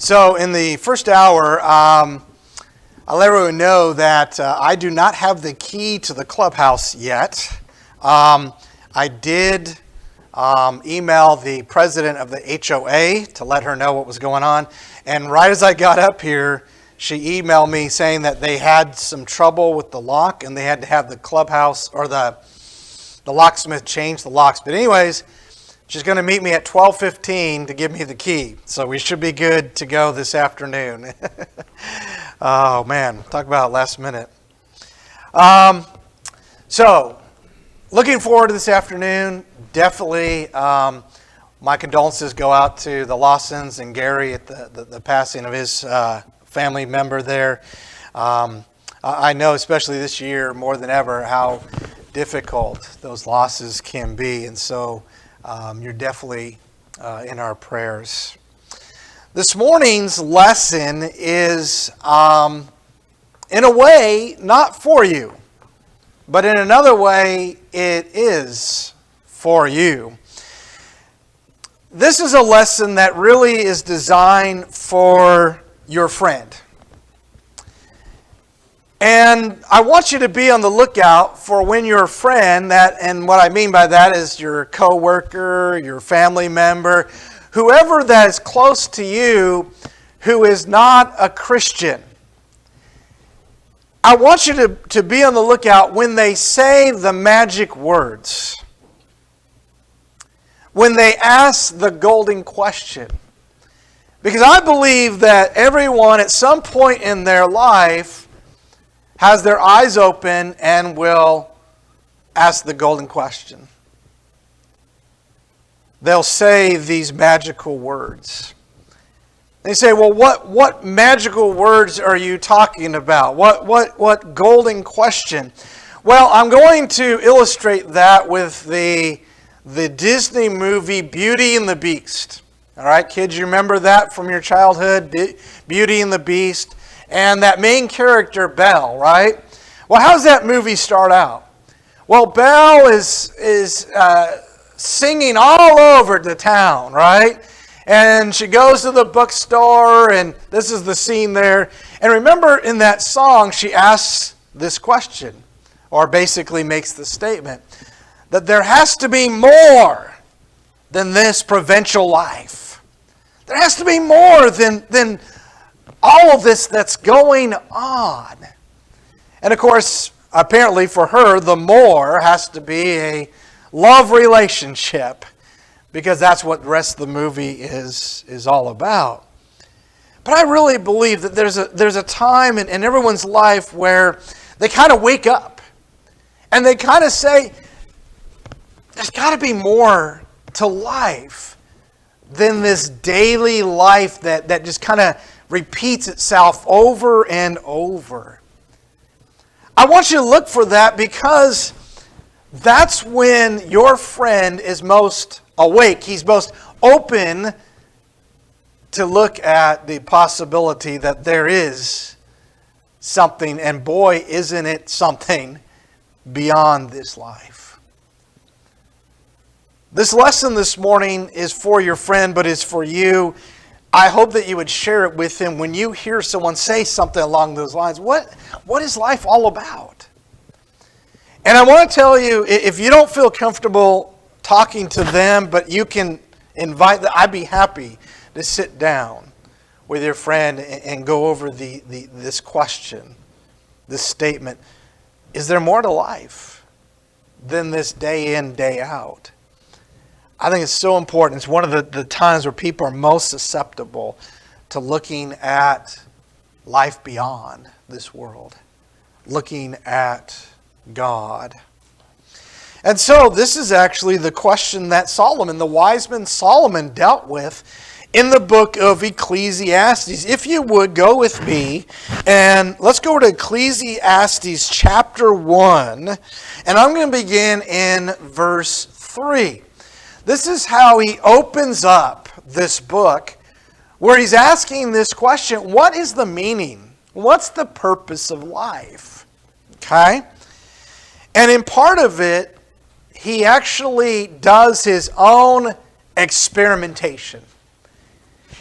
So in the first hour, I'll let everyone know that I do not have the key to the clubhouse yet. I did email the president of the HOA to let her know what was going on. And right as I got up here, she emailed me saying that they had some trouble with the lock and they had to have the clubhouse or the locksmith change the locks. But anyways, she's going to meet me at 12:15 to give me the key. So we should be good to go this afternoon. Oh, man. Talk about last minute. So, looking forward to this afternoon. Definitely, my condolences go out to the Lawsons and Gary at the passing of his family member there. I know, especially this year, more than ever, how difficult those losses can be. And so, you're definitely in our prayers. This morning's lesson is, in a way, not for you, but in another way, it is for you. This is a lesson that really is designed for your friend. And I want you to be on the lookout for when your friend, and what I mean by that is your coworker, your family member, whoever that is close to you who is not a Christian. I want you to be on the lookout when they say the magic words. When they ask the golden question. Because I believe that everyone at some point in their life has their eyes open and will ask the golden question. They'll say these magical words. They say, well, what magical words are you talking about? What golden question? Well, I'm going to illustrate that with the Disney movie Beauty and the Beast. All right, kids, you remember that from your childhood? Beauty and the Beast. And that main character, Belle, right? Well, how does that movie start out? Well, Belle is singing all over the town, right? And she goes to the bookstore, and this is the scene there. And remember, in that song, she asks this question, or basically makes the statement, that there has to be more than this provincial life. There has to be more than all of this that's going on. And of course, apparently for her, the more has to be a love relationship, because that's what the rest of the movie is all about. But I really believe that there's a time in everyone's life where they kind of wake up and they kind of say, there's got to be more to life than this daily life that just kind of repeats itself over and over. I want you to look for that, because that's when your friend is most awake. He's most open to look at the possibility that there is something, and boy, isn't it something beyond this life. This lesson this morning is for your friend, but is for you. I hope that you would share it with him when you hear someone say something along those lines. What is life all about? And I want to tell you, if you don't feel comfortable talking to them, but you can invite them, I'd be happy to sit down with your friend and go over this question, this statement. Is there more to life than this day in, day out? I think it's so important. It's one of the times where people are most susceptible to looking at life beyond this world, looking at God. And so this is actually the question that Solomon, the wise man Solomon, dealt with in the book of Ecclesiastes. If you would, go with me, and let's go to Ecclesiastes Chapter 1, and I'm going to begin in verse 3. This is how he opens up this book, where he's asking this question: what is the meaning? What's the purpose of life? Okay? And in part of it, he actually does his own experimentation.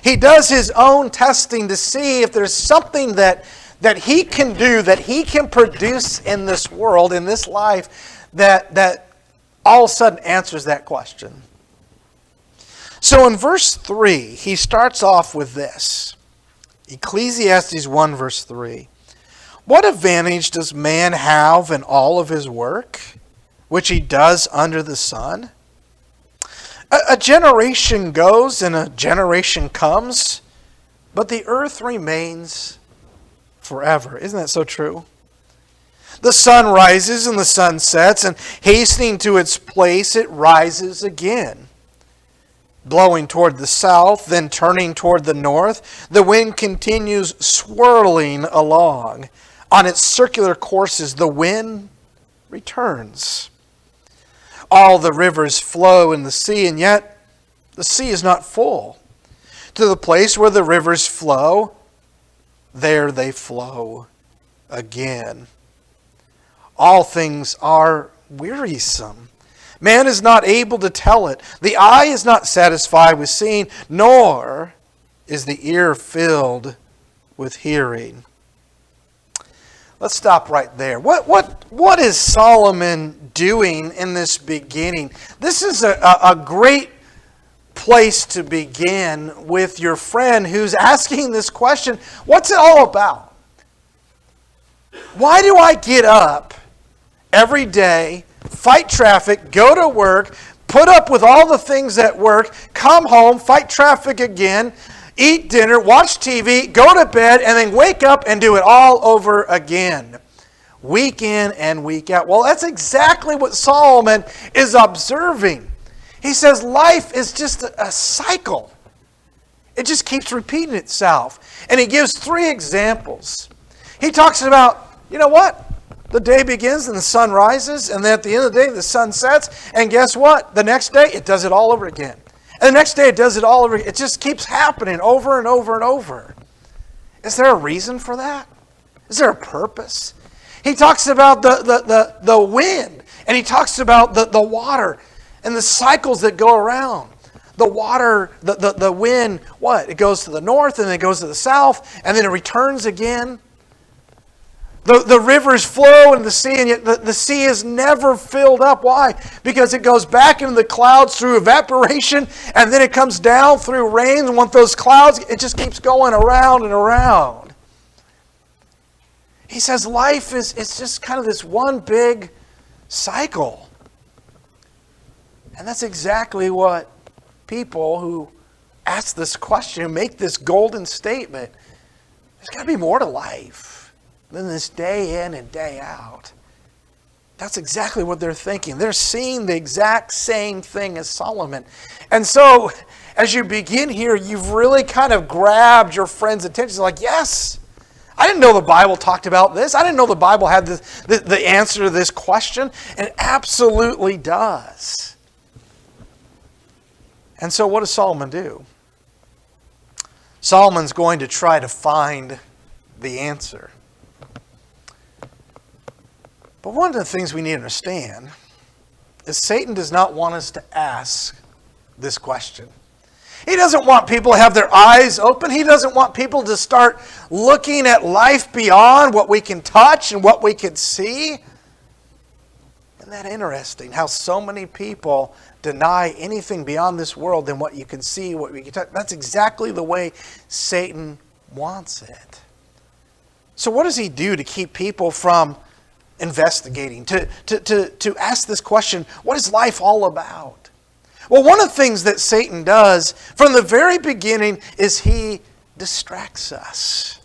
He does his own testing to see if there's something that he can do, that he can produce in this world, in this life, that all of a sudden answers that question. So in verse 3, he starts off with this. Ecclesiastes 1 verse 3. What advantage does man have in all of his work, which he does under the sun? A generation goes and a generation comes, but the earth remains forever. Isn't that so true? The sun rises and the sun sets, and hastening to its place, it rises again. Blowing toward the south, then turning toward the north, the wind continues swirling along. On its circular courses, the wind returns. All the rivers flow in the sea, and yet the sea is not full. To the place where the rivers flow, there they flow again. All things are wearisome. Man is not able to tell it. The eye is not satisfied with seeing, nor is the ear filled with hearing. Let's stop right there. What is Solomon doing in this beginning? This is a great place to begin with your friend who's asking this question. What's it all about? Why do I get up every day, fight traffic, go to work, put up with all the things at work, come home, fight traffic again, eat dinner, watch TV, go to bed, and then wake up and do it all over again, week in and week out? Well, that's exactly what Solomon is observing. He says life is just a cycle. It just keeps repeating itself. And he gives 3 examples. He talks about, you know what? The day begins and the sun rises, and then at the end of the day the sun sets, and guess what? The next day it does it all over again. And the next day it does it all over again. It just keeps happening over and over and over. Is there a reason for that? Is there a purpose? He talks about the wind, and he talks about the water and the cycles that go around. The water, the wind, what? It goes to the north, and then it goes to the south, and then it returns again. The rivers flow in the sea, and yet the sea is never filled up. Why? Because it goes back into the clouds through evaporation, and then it comes down through rain. And once those clouds, it just keeps going around and around. He says life is just kind of this one big cycle. And that's exactly what people who ask this question, make this golden statement. There's got to be more to life than this day in and day out. That's exactly what they're thinking. They're seeing the exact same thing as Solomon. And so, as you begin here, you've really kind of grabbed your friend's attention. It's like, yes, I didn't know the Bible talked about this. I didn't know the Bible had the answer to this question. And it absolutely does. And so what does Solomon do? Solomon's going to try to find the answer. But one of the things we need to understand is Satan does not want us to ask this question. He doesn't want people to have their eyes open. He doesn't want people to start looking at life beyond what we can touch and what we can see. Isn't that interesting how so many people deny anything beyond this world than what you can see, what we can touch? That's exactly the way Satan wants it. So what does he do to keep people from investigating, to ask this question, what is life all about? Well, one of the things that Satan does from the very beginning is he distracts us.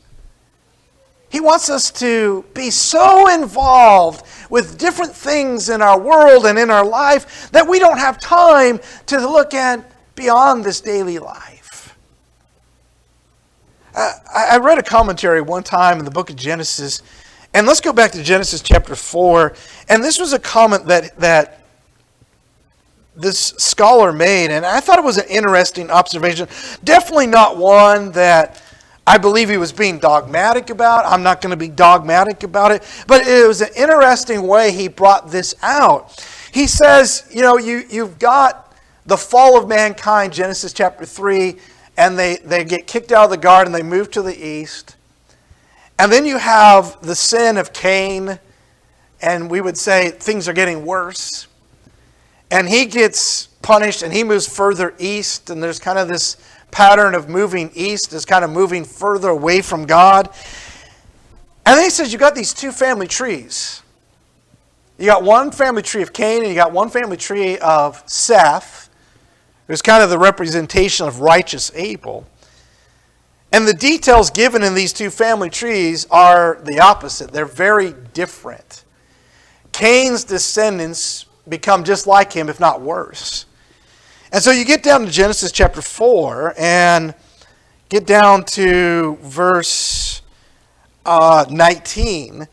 He wants us to be so involved with different things in our world and in our life that we don't have time to look at beyond this daily life. I read a commentary one time in the book of Genesis. And let's go back to Genesis chapter 4. And this was a comment that this scholar made. And I thought it was an interesting observation. Definitely not one that I believe he was being dogmatic about. I'm not going to be dogmatic about it. But it was an interesting way he brought this out. He says, you've got the fall of mankind, Genesis chapter 3. and they get kicked out of the garden, they move to the east. And then you have the sin of Cain, and we would say things are getting worse. And he gets punished, and he moves further east, and there's kind of this pattern of moving east, is kind of moving further away from God. And then he says, you got these two family trees. You got one family tree of Cain, and you got one family tree of Seth, who's kind of the representation of righteous Abel. And the details given in these two family trees are the opposite. They're very different. Cain's descendants become just like him, if not worse. And so you get down to Genesis chapter 4 and get down to verse 19.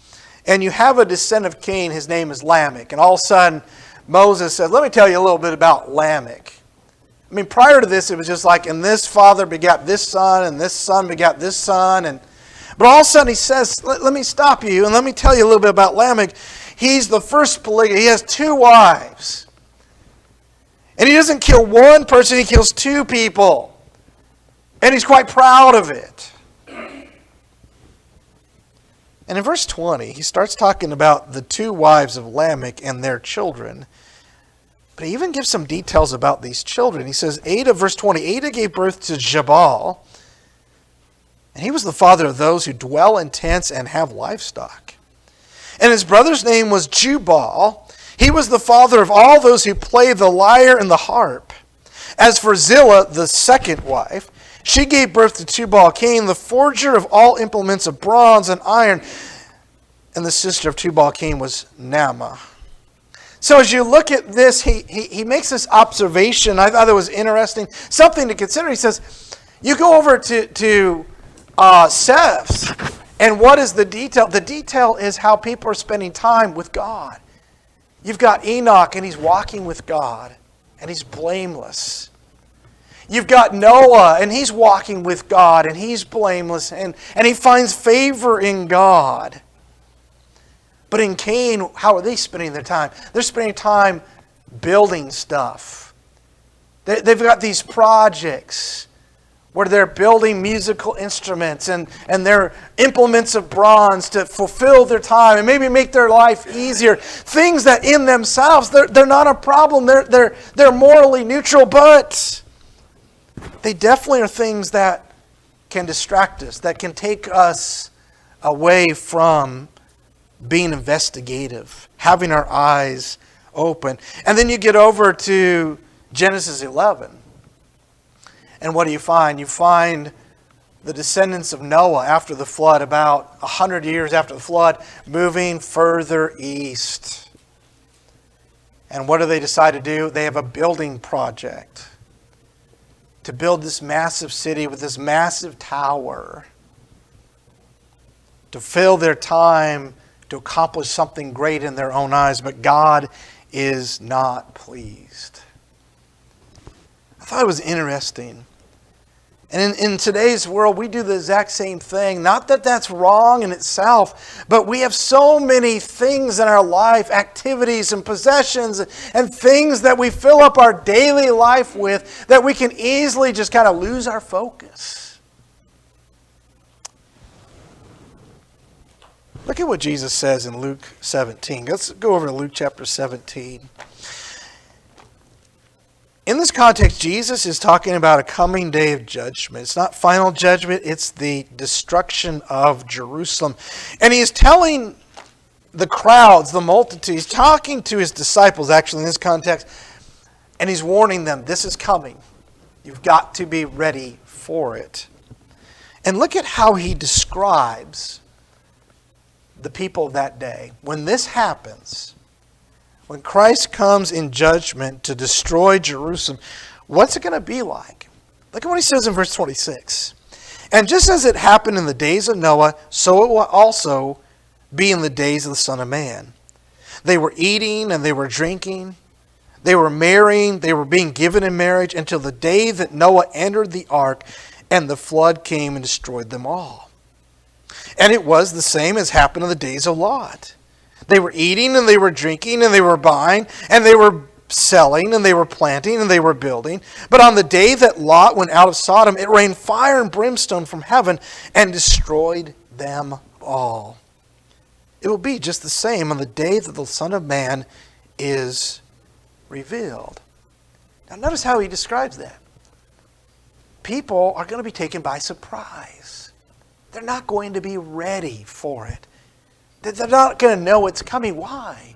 And you have a descendant of Cain. His name is Lamech. And all of a sudden, Moses said, let me tell you a little bit about Lamech. I mean, prior to this, it was just like, and this father begat this son, and this son begat this son. But all of a sudden he says, let me stop you, and let me tell you a little bit about Lamech. He's the first polygamy. He has 2 wives. And he doesn't kill one person, he kills 2 people. And he's quite proud of it. And in verse 20, he starts talking about the 2 wives of Lamech and their children. But he even gives some details about these children. He says, verse 20, Ada gave birth to Jabal, and he was the father of those who dwell in tents and have livestock. And his brother's name was Jubal. He was the father of all those who play the lyre and the harp. As for Zillah, the second wife, she gave birth to Tubal-Cain, the forger of all implements of bronze and iron. And the sister of Tubal-Cain was Naamah. So as you look at this, he makes this observation. I thought it was interesting. Something to consider. He says, you go over to Seth's, and what is the detail? The detail is how people are spending time with God. You've got Enoch, and he's walking with God, and he's blameless. You've got Noah, and he's walking with God, and he's blameless, and he finds favor in God. But in Cain, how are they spending their time? They're spending time building stuff. They've got these projects where they're building musical instruments and their implements of bronze to fulfill their time and maybe make their life easier. Things that in themselves, they're not a problem. They're morally neutral, but they definitely are things that can distract us, that can take us away from being investigative, having our eyes open. And then you get over to Genesis 11. And what do you find? You find the descendants of Noah after the flood, about 100 years after the flood, moving further east. And what do they decide to do? They have a building project to build this massive city with this massive tower to fill their time to accomplish something great in their own eyes, but God is not pleased. I thought it was interesting. And in today's world, we do the exact same thing. Not that that's wrong in itself, but we have so many things in our life, activities and possessions and things that we fill up our daily life with that we can easily just kind of lose our focus. Look at what Jesus says in Luke 17. Let's go over to Luke chapter 17. In this context, Jesus is talking about a coming day of judgment. It's not final judgment, it's the destruction of Jerusalem. And he is telling the crowds, the multitudes, talking to his disciples actually in this context, and he's warning them, this is coming. You've got to be ready for it. And look at how he describes the people of that day. When this happens, when Christ comes in judgment to destroy Jerusalem, what's it going to be like? Look at what he says in verse 26. And just as it happened in the days of Noah, so it will also be in the days of the Son of Man. They were eating and they were drinking. They were marrying. They were being given in marriage until the day that Noah entered the ark and the flood came and destroyed them all. And it was the same as happened in the days of Lot. They were eating and they were drinking and they were buying and they were selling, and they were planting, and they were building. But on the day that Lot went out of Sodom, it rained fire and brimstone from heaven and destroyed them all. It will be just the same on the day that the Son of Man is revealed. Now notice how he describes that. People are going to be taken by surprise. They're not going to be ready for it. They're not going to know what's coming. Why?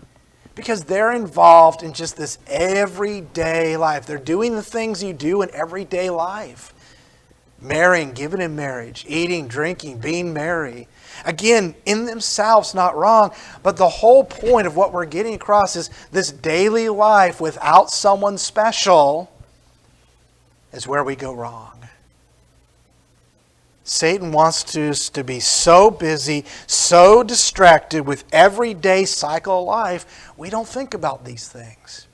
Because they're involved in just this everyday life. They're doing the things you do in everyday life. Marrying, giving in marriage, eating, drinking, being merry. Again, in themselves, not wrong, but the whole point of what we're getting across is this daily life without someone special is where we go wrong. Satan wants us to be so busy, so distracted with everyday cycle of life, we don't think about these things.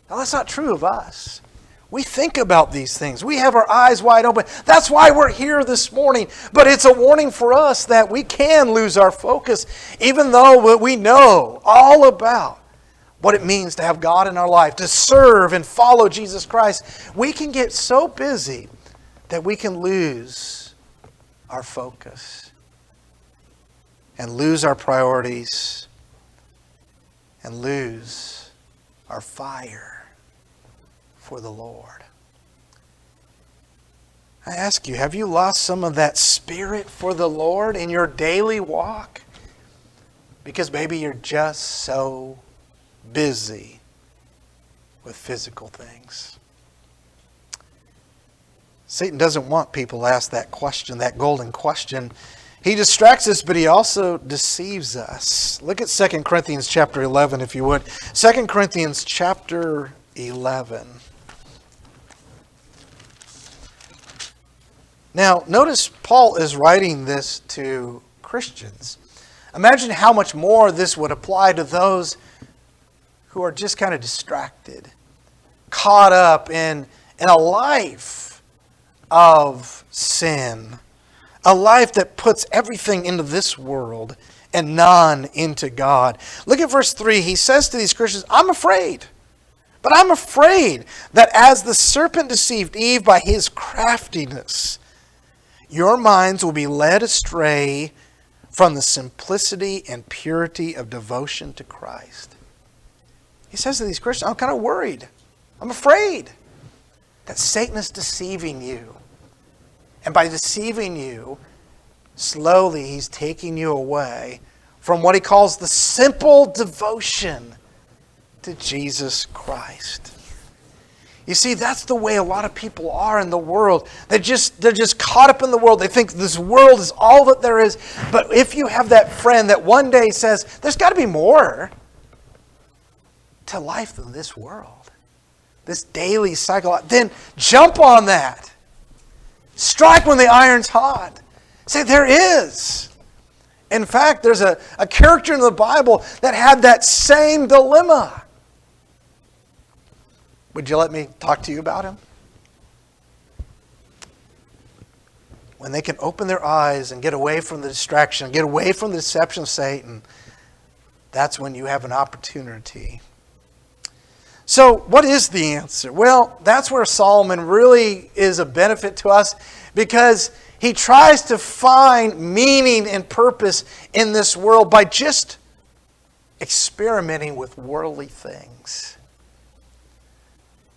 Now, that's not true of us. We think about these things. We have our eyes wide open. That's why we're here this morning. But it's a warning for us that we can lose our focus, even though we know all about what it means to have God in our life, to serve and follow Jesus Christ. We can get so busy that we can lose our focus and lose our priorities and lose our fire for the Lord. I ask you, have you lost some of that spirit for the Lord in your daily walk? Because maybe you're just so busy with physical things. Satan doesn't want people to ask that question, that golden question. He distracts us, but he also deceives us. Look at 2 Corinthians chapter 11, if you would. 2 Corinthians chapter 11. Now, notice Paul is writing this to Christians. Imagine how much more this would apply to those who are just kind of distracted, caught up in a life of sin, a life that puts everything into this world and none into God. Look at verse 3. He says to these Christians, I'm afraid. But I'm afraid that as the serpent deceived Eve by his craftiness, your minds will be led astray from the simplicity and purity of devotion to Christ. He says to these Christians, I'm kind of worried. I'm afraid that Satan is deceiving you. And by deceiving you, slowly he's taking you away from what he calls the simple devotion to Jesus Christ. You see, that's the way a lot of people are in the world. They're just caught up in the world. They think this world is all that there is. But if you have that friend that one day says, there's got to be more to life than this world, this daily cycle, then jump on that. Strike when the iron's hot. Say, there is. In fact, there's a character in the Bible that had that same dilemma. Would you let me talk to you about him? When they can open their eyes and get away from the distraction, get away from the deception of Satan, that's when you have an opportunity. So, what is the answer? Well, that's where Solomon really is a benefit to us, because he tries to find meaning and purpose in this world by just experimenting with worldly things.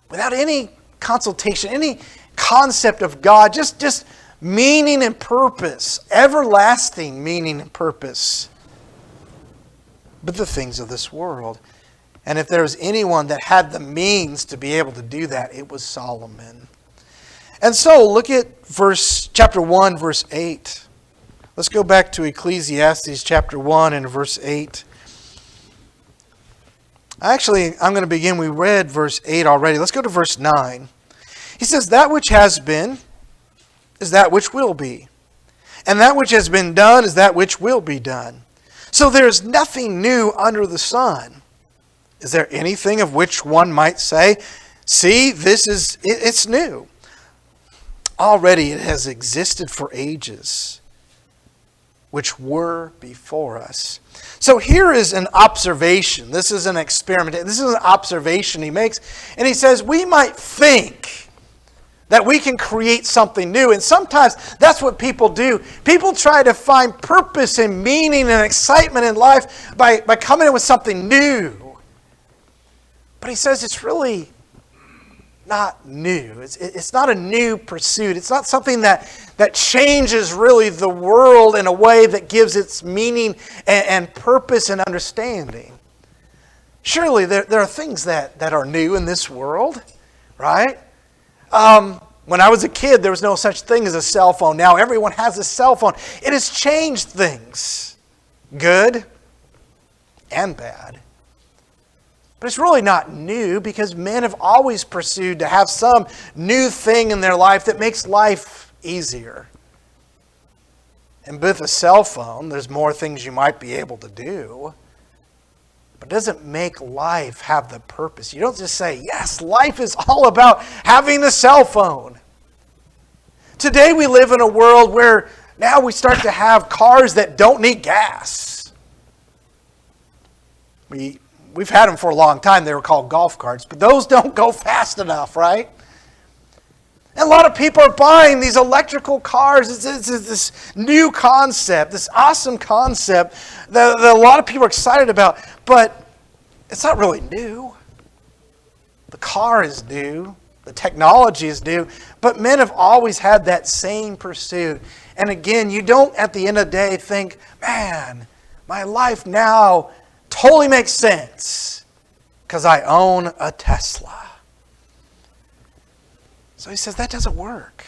Without any consultation, any concept of God, just meaning and purpose, everlasting meaning and purpose. But the things of this world. And if there was anyone that had the means to be able to do that, it was Solomon. And so look at chapter 1, verse 8. Let's go back to Ecclesiastes chapter 1 and verse 8. Actually, I'm going to begin. We read verse 8 already. Let's go to verse 9. He says, that which has been is that which will be. And that which has been done is that which will be done. So there is nothing new under the sun. Is there anything of which one might say, see, it's new. Already it has existed for ages. which were before us. So here is an observation. This is an experiment. This is an observation he makes. And he says, we might think that we can create something new. And sometimes that's what people do. People try to find purpose and meaning and excitement in life by coming in with something new. But he says it's really not new. It's not a new pursuit. It's not something that changes really the world in a way that gives its meaning and purpose and understanding. Surely there are things that are new in this world, right? When I was a kid, there was no such thing as a cell phone. Now everyone has a cell phone. It has changed things, good and bad. But it's really not new because men have always pursued to have some new thing in their life that makes life easier. And with a cell phone, there's more things you might be able to do. But it doesn't make life have the purpose. You don't just say, yes, life is all about having a cell phone. Today we live in a world where now we start to have cars that don't need gas. We've had them for a long time. They were called golf carts, but those don't go fast enough, right? And a lot of people are buying these electrical cars. It's this new concept, this awesome concept that a lot of people are excited about, but it's not really new. The car is new. The technology is new. But men have always had that same pursuit. And again, you don't at the end of the day think, man, my life now totally makes sense because I own a Tesla. So he says that doesn't work.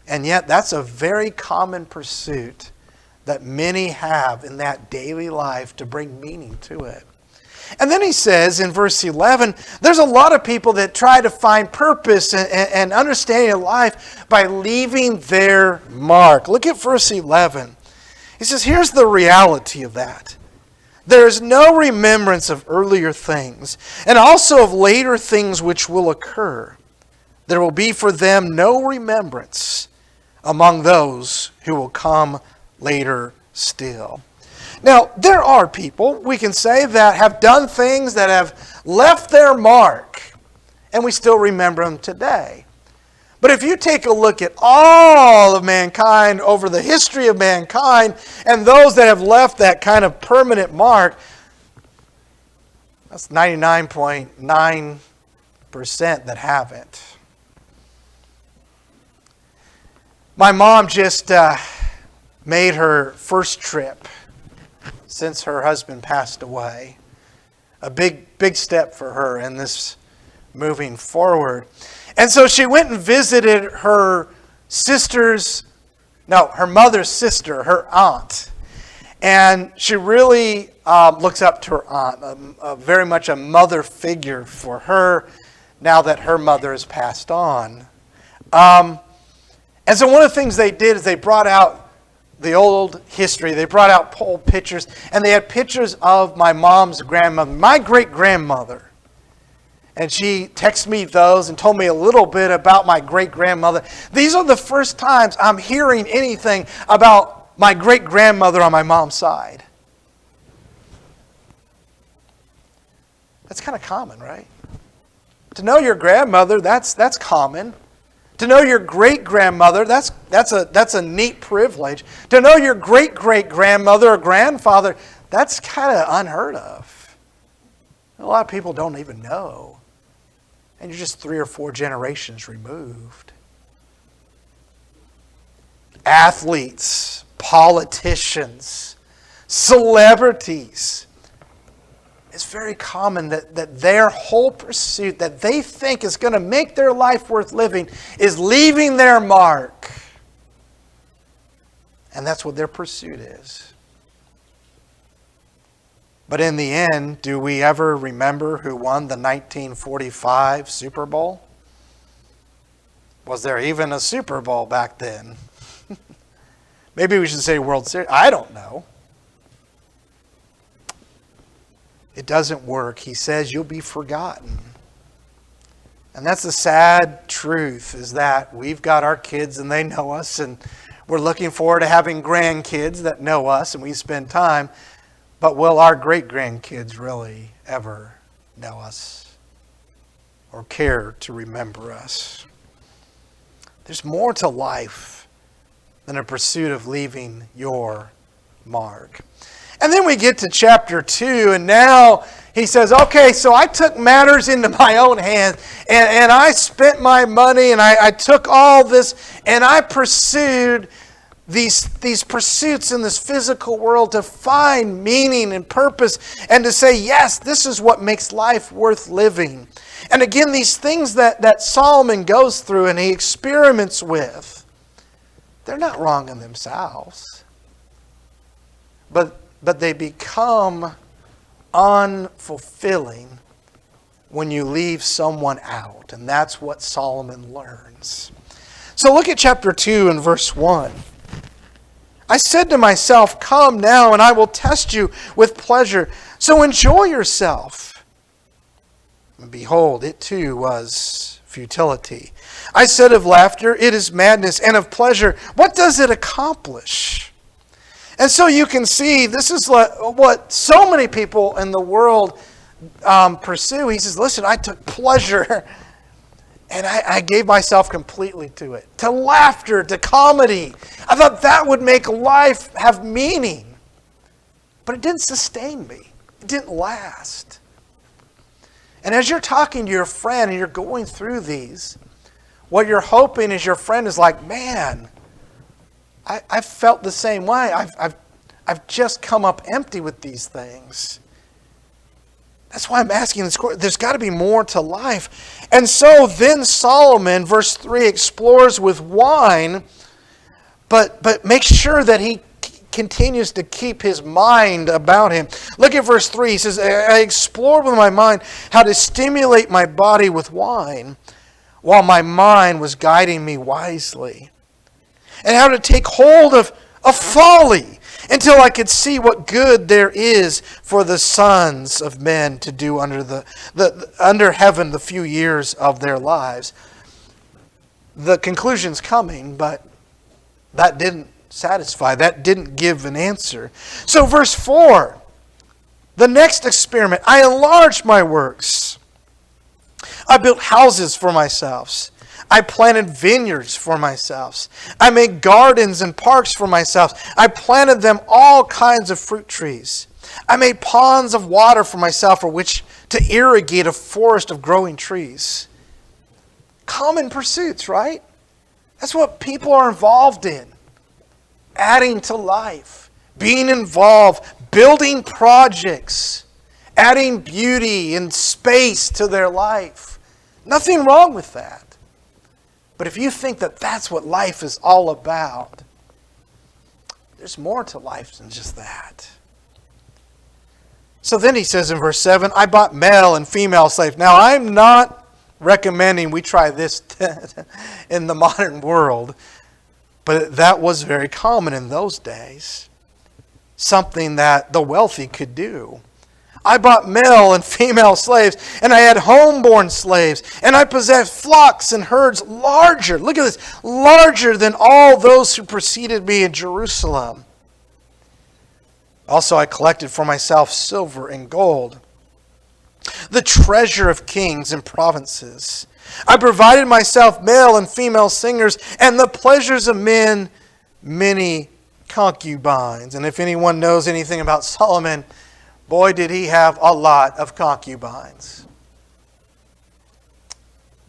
And yet that's a very common pursuit that many have in that daily life to bring meaning to it. And then he says in verse 11, there's a lot of people that try to find purpose and understanding of life by leaving their mark. Look at verse 11. He says, here's the reality of that. There is no remembrance of earlier things, and also of later things which will occur. There will be for them no remembrance among those who will come later still. Now, there are people, we can say, that have done things that have left their mark, and we still remember them today. But if you take a look at all of mankind over the history of mankind, and those that have left that kind of permanent mark, that's 99.9% that haven't. My mom just made her first trip since her husband passed away. A big step for her in this moving forward. And so she went and visited her mother's sister, her aunt. And she really looks up to her aunt, very much a mother figure for her now that her mother has passed on. And so one of the things they did is they brought out the old history. They brought out old pictures, and they had pictures of my mom's grandmother, my great-grandmother. And she texted me those and told me a little bit about my great-grandmother. These are the first times I'm hearing anything about my great-grandmother on my mom's side. That's kind of common, right? To know your grandmother, that's common. To know your great-grandmother, that's a neat privilege. To know your great-great-grandmother or grandfather, that's kind of unheard of. A lot of people don't even know. And you're just 3 or 4 generations removed. Athletes, politicians, celebrities. It's very common that their whole pursuit that they think is going to make their life worth living is leaving their mark. And that's what their pursuit is. But in the end, do we ever remember who won the 1945 Super Bowl? Was there even a Super Bowl back then? Maybe we should say World Series. I don't know. It doesn't work. He says you'll be forgotten. And that's the sad truth, is that we've got our kids and they know us, and We're looking forward to having grandkids that know us and we spend time. But will our great-grandkids really ever know us or care to remember us? There's more to life than a pursuit of leaving your mark. And then we get to chapter 2, and now he says, okay, so I took matters into my own hands, and I spent my money, and I took all this, and I pursued these pursuits in this physical world to find meaning and purpose, and to say, yes, this is what makes life worth living. And again, these things that Solomon goes through and he experiments with, they're not wrong in themselves. But they become unfulfilling when you leave someone out. And that's what Solomon learns. So look at chapter 2 and verse 1. I said to myself, come now and I will test you with pleasure. So enjoy yourself. And behold, it too was futility. I said of laughter, it is madness, and of pleasure, what does it accomplish? And so you can see this is what so many people in the world pursue. He says, listen, I took pleasure and I gave myself completely to it. To laughter, to comedy. I thought that would make life have meaning. But it didn't sustain me. It didn't last. And as you're talking to your friend and you're going through these, what you're hoping is your friend is like, man, I've felt the same way. I've just come up empty with these things. That's why I'm asking this question. There's got to be more to life. And so then Solomon, verse 3, explores with wine, but makes sure that he continues to keep his mind about him. Look at verse 3. He says, I explored with my mind how to stimulate my body with wine while my mind was guiding me wisely. And how to take hold of folly until I could see what good there is for the sons of men to do under heaven the few years of their lives. The conclusion's coming, but that didn't satisfy. That didn't give an answer. So verse 4, the next experiment, I enlarged my works. I built houses for myself. I planted vineyards for myself. I made gardens and parks for myself. I planted them all kinds of fruit trees. I made ponds of water for myself for which to irrigate a forest of growing trees. Common pursuits, right? That's what people are involved in. Adding to life, being involved, building projects, adding beauty and space to their life. Nothing wrong with that. But if you think that that's what life is all about, there's more to life than just that. So then he says in verse 7, I bought male and female slaves. Now I'm not recommending we try this in the modern world, but that was very common in those days. Something that the wealthy could do. I bought male and female slaves, and I had homeborn slaves, and I possessed flocks and herds larger, look at this, larger than all those who preceded me in Jerusalem. Also I collected for myself silver and gold, the treasure of kings and provinces. I provided myself male and female singers, and the pleasures of men, many concubines. And if anyone knows anything about Solomon, boy, did he have a lot of concubines.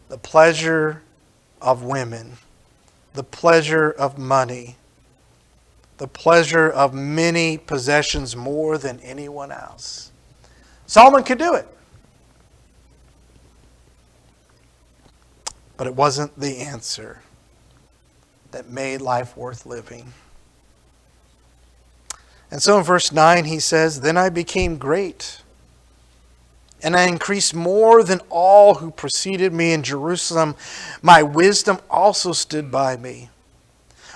The pleasure of women, the pleasure of money, the pleasure of many possessions more than anyone else. Solomon could do it. But it wasn't the answer that made life worth living. And so in verse 9 he says, Then I became great, and I increased more than all who preceded me in Jerusalem. My wisdom also stood by me.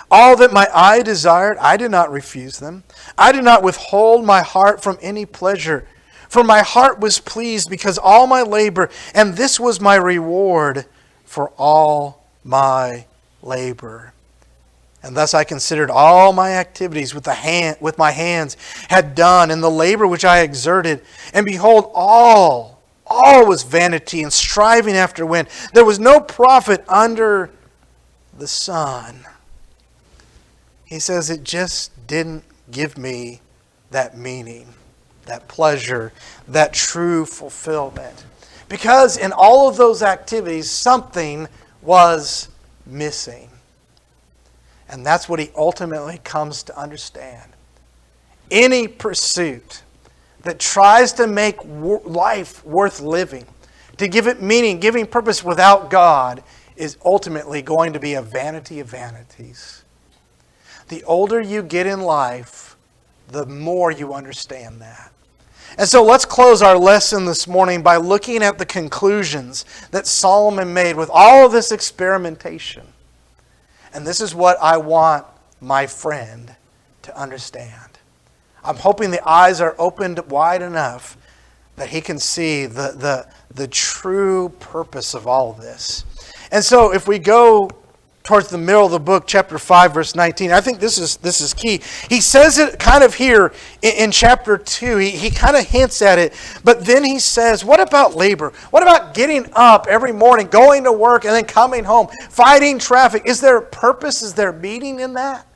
All that my eye desired, I did not refuse them. I did not withhold my heart from any pleasure. For my heart was pleased because all my labor, and this was my reward for all my labor. And thus I considered all my activities with my hands had done, and the labor which I exerted. And behold, all was vanity and striving after wind. There was no profit under the sun. He says it just didn't give me that meaning, that pleasure, that true fulfillment. Because in all of those activities, something was missing. And that's what he ultimately comes to understand. Any pursuit that tries to make life worth living, to give it meaning, giving purpose without God, is ultimately going to be a vanity of vanities. The older you get in life, the more you understand that. And so let's close our lesson this morning by looking at the conclusions that Solomon made with all of this experimentation. And this is what I want my friend to understand. I'm hoping the eyes are opened wide enough that he can see the true purpose of all of this. And so if we go towards the middle of the book, chapter 5, verse 19, I think this is key. He says it kind of here in chapter 2. He kind of hints at it. But then he says, what about labor? What about getting up every morning, going to work, and then coming home, fighting traffic? Is there a purpose? Is there meaning in that?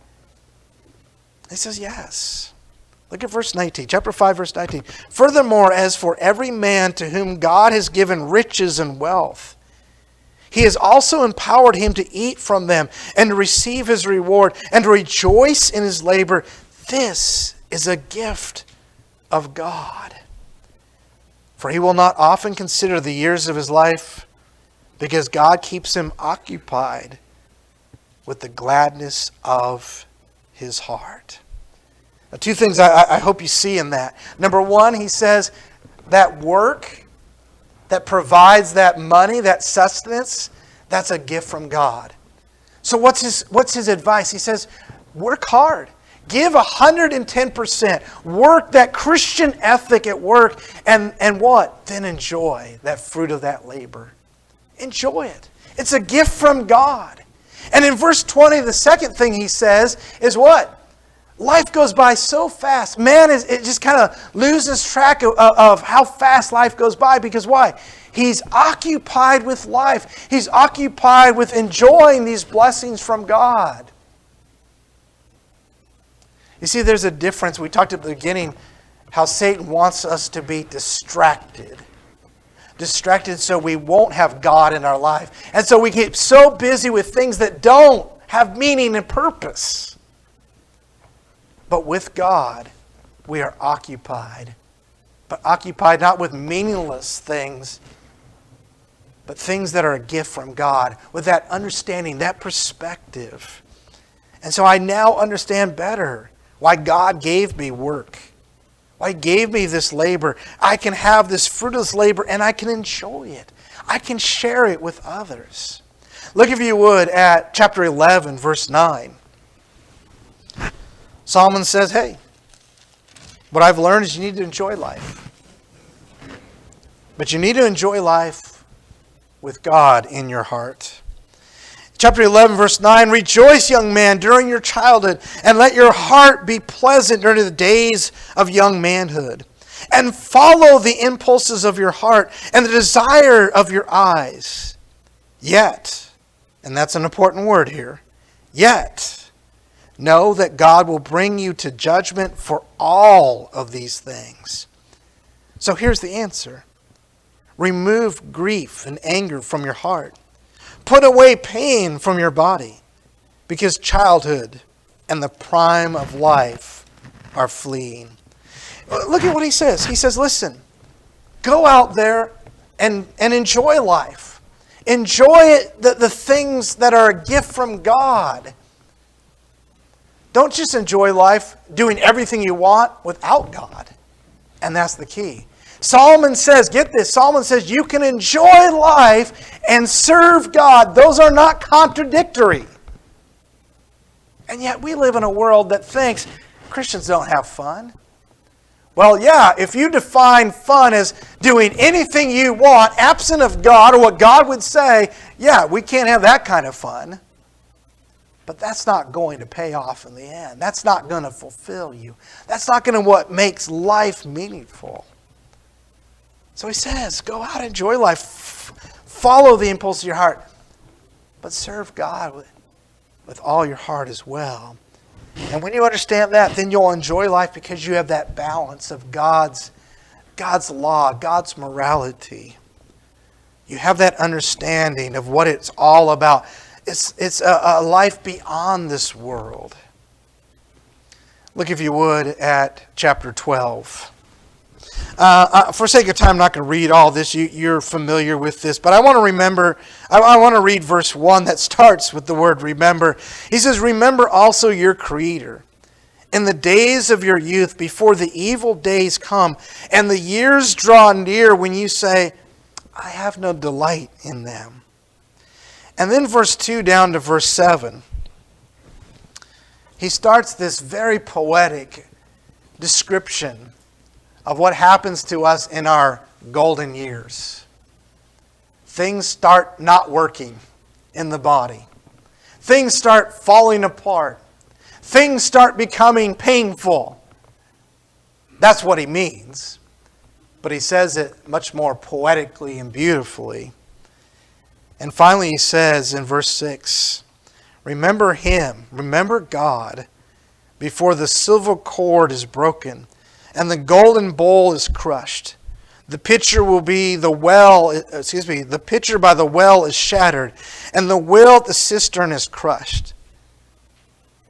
He says, yes. Look at verse 19, chapter 5, verse 19. Furthermore, as for every man to whom God has given riches and wealth, He has also empowered him to eat from them and to receive his reward and to rejoice in his labor. This is a gift of God. For he will not often consider the years of his life, because God keeps him occupied with the gladness of his heart. Now, two things I hope you see in that. Number one, he says that work that provides that money, that sustenance, that's a gift from God. So what's his advice? He says, work hard. Give 110%. Work that Christian ethic at work. And what? Then enjoy that fruit of that labor. Enjoy it. It's a gift from God. And in verse 20, the second thing he says is what? Life goes by so fast. Man, it just kind of loses track of how fast life goes by. Because why? He's occupied with life. He's occupied with enjoying these blessings from God. You see, there's a difference. We talked at the beginning how Satan wants us to be distracted. Distracted so we won't have God in our life. And so we get so busy with things that don't have meaning and purpose. But with God, we are occupied. But occupied not with meaningless things, but things that are a gift from God. With that understanding, that perspective. And so I now understand better why God gave me work. Why He gave me this labor. I can have this fruit of this labor and I can enjoy it. I can share it with others. Look, if you would, at chapter 11, verse 9. Solomon says, hey, what I've learned is you need to enjoy life. But you need to enjoy life with God in your heart. Chapter 11, verse 9, rejoice, young man, during your childhood, and let your heart be pleasant during the days of young manhood. And follow the impulses of your heart and the desire of your eyes. Yet, and that's an important word here, yet, know that God will bring you to judgment for all of these things. So here's the answer. Remove grief and anger from your heart. Put away pain from your body, because childhood and the prime of life are fleeing. Look at what he says. He says, listen, go out there and enjoy life. Enjoy the things that are a gift from God. Don't just enjoy life doing everything you want without God. And that's the key. Solomon says, get this, Solomon says you can enjoy life and serve God. Those are not contradictory. And yet we live in a world that thinks Christians don't have fun. Well, yeah, if you define fun as doing anything you want, absent of God or what God would say, yeah, we can't have that kind of fun. But that's not going to pay off in the end. That's not going to fulfill you. That's not going to what makes life meaningful. So he says, go out, enjoy life. Follow the impulse of your heart. But serve God with all your heart as well. And when you understand that, then you'll enjoy life because you have that balance of God's law, God's morality. You have that understanding of what it's all about. It's a life beyond this world. Look, if you would, at chapter 12. For sake of time, I'm not going to read all this. You're familiar with this. But I want to read verse 1 that starts with the word remember. He says, remember also your Creator in the days of your youth, before the evil days come, and the years draw near when you say, I have no delight in them. And then verse 2 down to verse 7, he starts this very poetic description of what happens to us in our golden years. Things start not working in the body. Things start falling apart. Things start becoming painful. That's what he means. But he says it much more poetically and beautifully. And finally he says in verse 6, remember Him, remember God, before the silver cord is broken and the golden bowl is crushed. The pitcher the pitcher by the well is shattered, and the wheel at the cistern is crushed.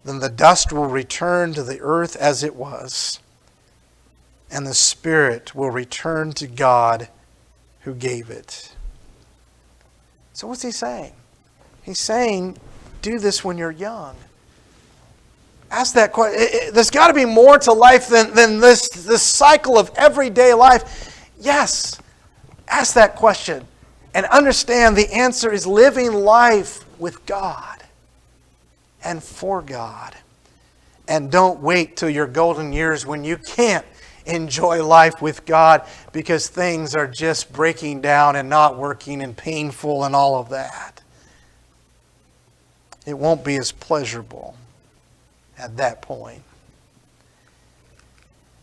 Then the dust will return to the earth as it was, and the spirit will return to God who gave it. So what's he saying? He's saying, do this when you're young. Ask that question. There's got to be more to life than this cycle of everyday life. Yes. Ask that question. And understand the answer is living life with God and for God. And don't wait till your golden years when you can't enjoy life with God because things are just breaking down and not working and painful and all of that. It won't be as pleasurable at that point.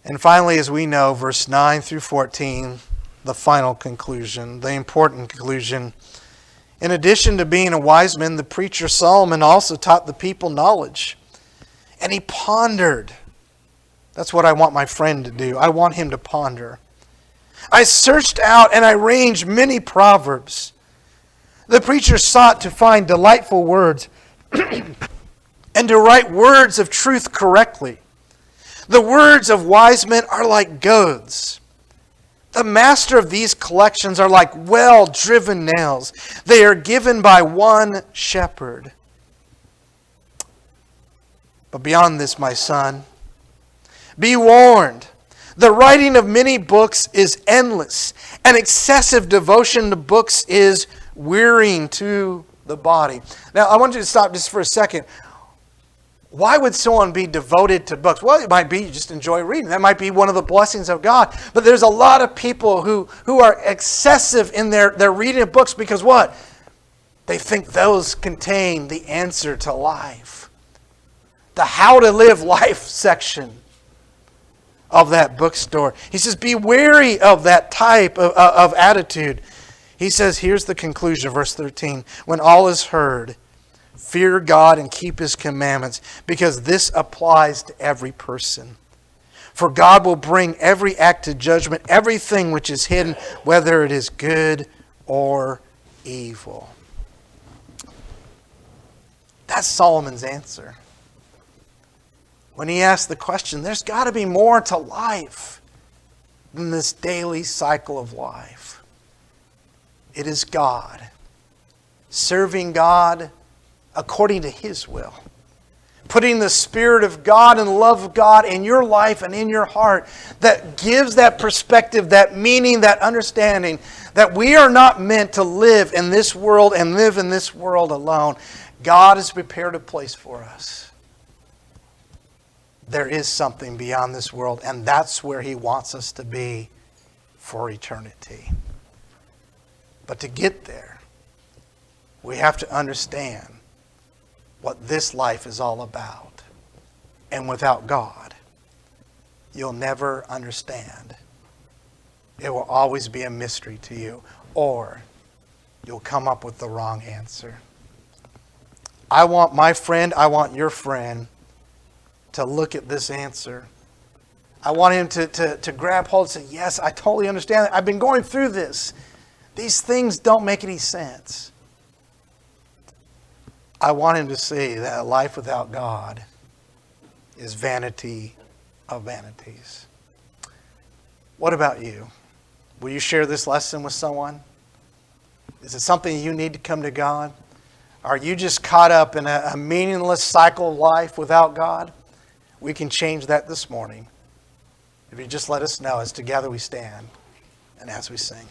And finally, as we know, verse 9 through 14, the final conclusion, the important conclusion. In addition to being a wise man, the preacher Solomon also taught the people knowledge. And he pondered. That's what I want my friend to do. I want him to ponder. I searched out and I ranged many proverbs. The preacher sought to find delightful words and to write words of truth correctly. The words of wise men are like goads. The master of these collections are like well-driven nails. They are given by one shepherd. But beyond this, my son, be warned. The writing of many books is endless, and excessive devotion to books is wearying to the body. Now, I want you to stop just for a second. Why would someone be devoted to books? Well, it might be you just enjoy reading. That might be one of the blessings of God. But there's a lot of people who are excessive in their reading of books because what? They think those contain the answer to life. The how to live life section of that bookstore. He says, be wary of that type of attitude. He says, here's the conclusion, verse 13. When all is heard, fear God and keep His commandments, because this applies to every person. For God will bring every act to judgment, everything which is hidden, whether it is good or evil. That's Solomon's answer. When he asked the question, there's got to be more to life than this daily cycle of life. It is God. Serving God according to His will. Putting the Spirit of God and the love of God in your life and in your heart that gives that perspective, that meaning, that understanding that we are not meant to live in this world and live in this world alone. God has prepared a place for us. There is something beyond this world, and that's where He wants us to be for eternity. But to get there, we have to understand what this life is all about. And without God, you'll never understand. It will always be a mystery to you, or you'll come up with the wrong answer. I want my friend, I want your friend to look at this answer. I want him to grab hold and say, yes, I totally understand that. I've been going through this. These things don't make any sense. I want him to see that a life without God is vanity of vanities. What about you? Will you share this lesson with someone? Is it something you need to come to God? Are you just caught up in a meaningless cycle of life without God? We can change that this morning. If you just let us know as together we stand and as we sing.